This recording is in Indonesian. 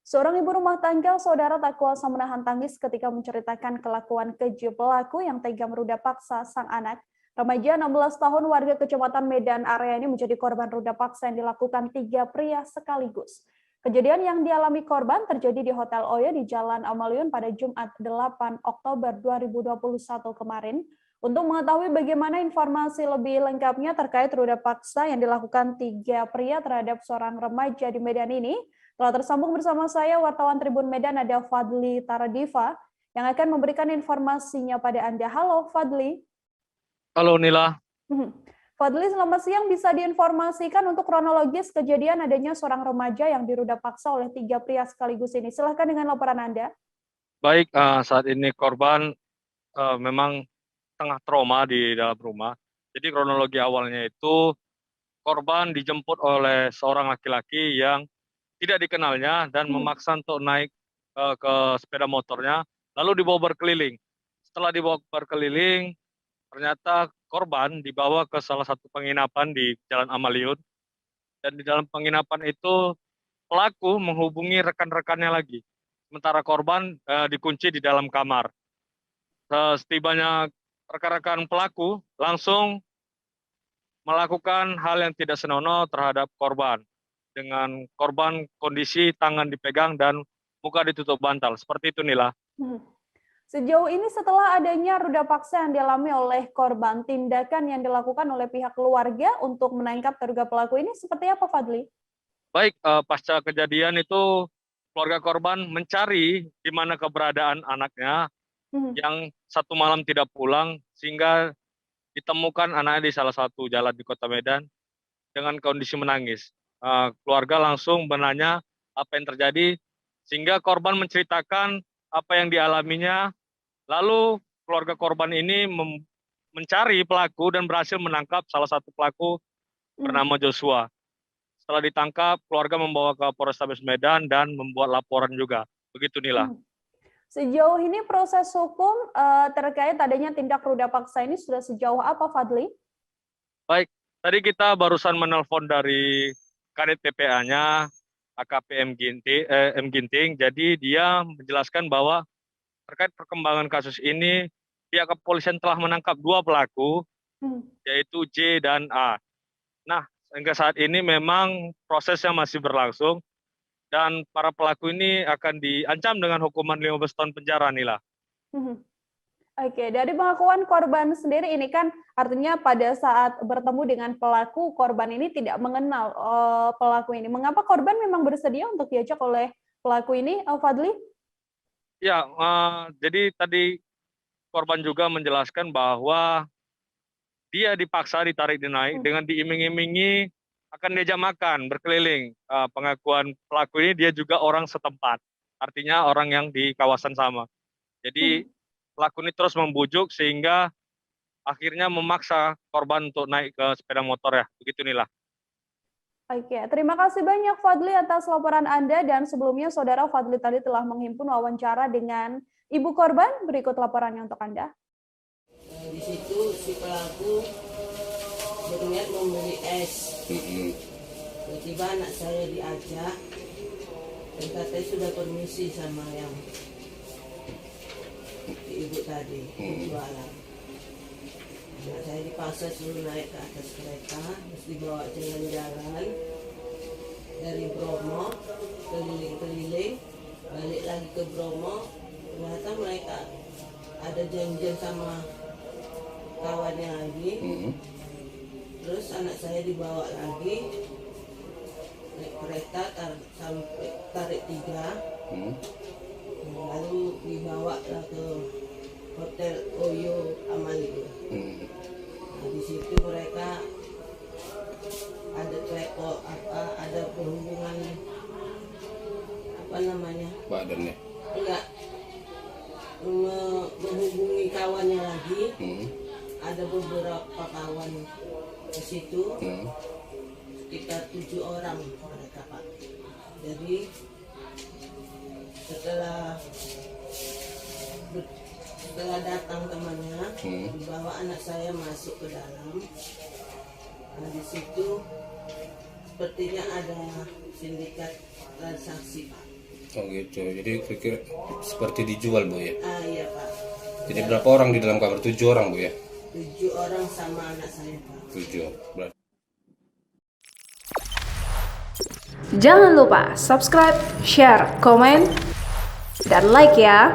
Seorang ibu rumah tangga, saudara tak kuasa menahan tangis ketika menceritakan kelakuan keji pelaku yang tega meruda paksa sang anak. Remaja 16 tahun warga Kecamatan Medan Area ini menjadi korban ruda paksa yang dilakukan 3 pria sekaligus. Kejadian yang dialami korban terjadi di Hotel Oyo di Jalan Amaliun pada Jumat 8 Oktober 2021 kemarin. Untuk mengetahui bagaimana informasi lebih lengkapnya terkait ruda paksa yang dilakukan 3 pria terhadap seorang remaja di Medan ini, telah tersambung bersama saya wartawan Tribun Medan ada Fadli Taradiva yang akan memberikan informasinya pada Anda. Halo Fadli. Halo Nila. Fadli, selamat siang. Bisa diinformasikan untuk kronologis kejadian adanya seorang remaja yang diruda paksa oleh 3 pria sekaligus ini. Silahkan dengan laporan Anda. Baik, saat ini korban memang tengah trauma di dalam rumah. Jadi kronologi awalnya itu korban dijemput oleh seorang laki-laki yang tidak dikenalnya dan memaksa untuk naik ke sepeda motornya, lalu dibawa berkeliling. Setelah dibawa berkeliling, ternyata korban dibawa ke salah satu penginapan di Jalan Amaliun. Dan di dalam penginapan itu pelaku menghubungi rekan-rekannya lagi. Sementara korban dikunci di dalam kamar. Setibanya rekan-rekan pelaku langsung melakukan hal yang tidak senonoh terhadap korban. Dengan korban kondisi tangan dipegang dan muka ditutup bantal. Seperti itu, Nila. Sejauh ini setelah adanya ruda paksa yang dialami oleh korban, tindakan yang dilakukan oleh pihak keluarga untuk menangkap terduga pelaku ini seperti apa, Fadli? Baik, pasca kejadian itu keluarga korban mencari di mana keberadaan anaknya yang satu malam tidak pulang, sehingga ditemukan anaknya di salah satu jalan di Kota Medan dengan kondisi menangis. Keluarga langsung menanya apa yang terjadi, sehingga korban menceritakan apa yang dialaminya. Lalu keluarga korban ini mencari pelaku dan berhasil menangkap salah satu pelaku bernama Joshua. Setelah ditangkap, keluarga membawa ke Polrestabes Medan dan membuat laporan juga. Begitu, Nila. Sejauh ini proses hukum terkait adanya tindak ruda paksa ini sudah sejauh apa, Fadli? Baik, tadi kita barusan menelpon dari Kanit PPA-nya, AKP M. Ginting. Jadi dia menjelaskan bahwa terkait perkembangan kasus ini, pihak kepolisian telah menangkap 2 pelaku, yaitu J dan A. Nah, hingga saat ini memang prosesnya masih berlangsung, dan para pelaku ini akan diancam dengan hukuman 15 tahun penjara, Nila. Oke, dari pengakuan korban sendiri ini kan artinya pada saat bertemu dengan pelaku, korban ini tidak mengenal pelaku ini. Mengapa korban memang bersedia untuk diajak oleh pelaku ini, Fadli? Ya, jadi tadi korban juga menjelaskan bahwa dia dipaksa ditarik dinaik dengan diiming-imingi akan diajak makan berkeliling. Pengakuan pelaku ini dia juga orang setempat, artinya orang yang di kawasan sama. Jadi pelaku ini terus membujuk sehingga akhirnya memaksa korban untuk naik ke sepeda motor ya. Begitu, Nila. Oke, terima kasih banyak Fadli atas laporan Anda, dan sebelumnya Saudara Fadli tadi telah menghimpun wawancara dengan ibu korban. Berikut laporannya untuk Anda. Di situ si pelaku berniat membeli es. Tiba-tiba anak saya diajak dan katanya sudah permisi sama yang ibu tadi jualan. Anak saya dipaksa suruh naik ke atas kereta, terus dibawa jalan-jalan dari Bromo keliling-keliling, balik lagi ke Bromo. Ternyata mereka ada janjian sama kawannya lagi. Terus anak saya dibawa lagi naik kereta sampai tarik 3, lalu dibawa lah ke Hotel Oyo Amaliun. Nah, di situ mereka ada perhubungan badannya enggak menghubungi kawannya lagi. Ada beberapa kawan di situ, sekitar 7 orang mereka, Pak. Jadi setelah datang temannya, dibawa anak saya masuk ke dalam. Nah, di situ sepertinya ada sindikat transaksi, Pak. Oh gitu. Jadi kira-kira seperti dijual Bu ya. Iya Pak. Jadi berapa orang di dalam kamar? 7 orang Bu ya? 7 orang sama anak saya Pak. 7. Berarti Jangan lupa subscribe, share, komen, dan like ya.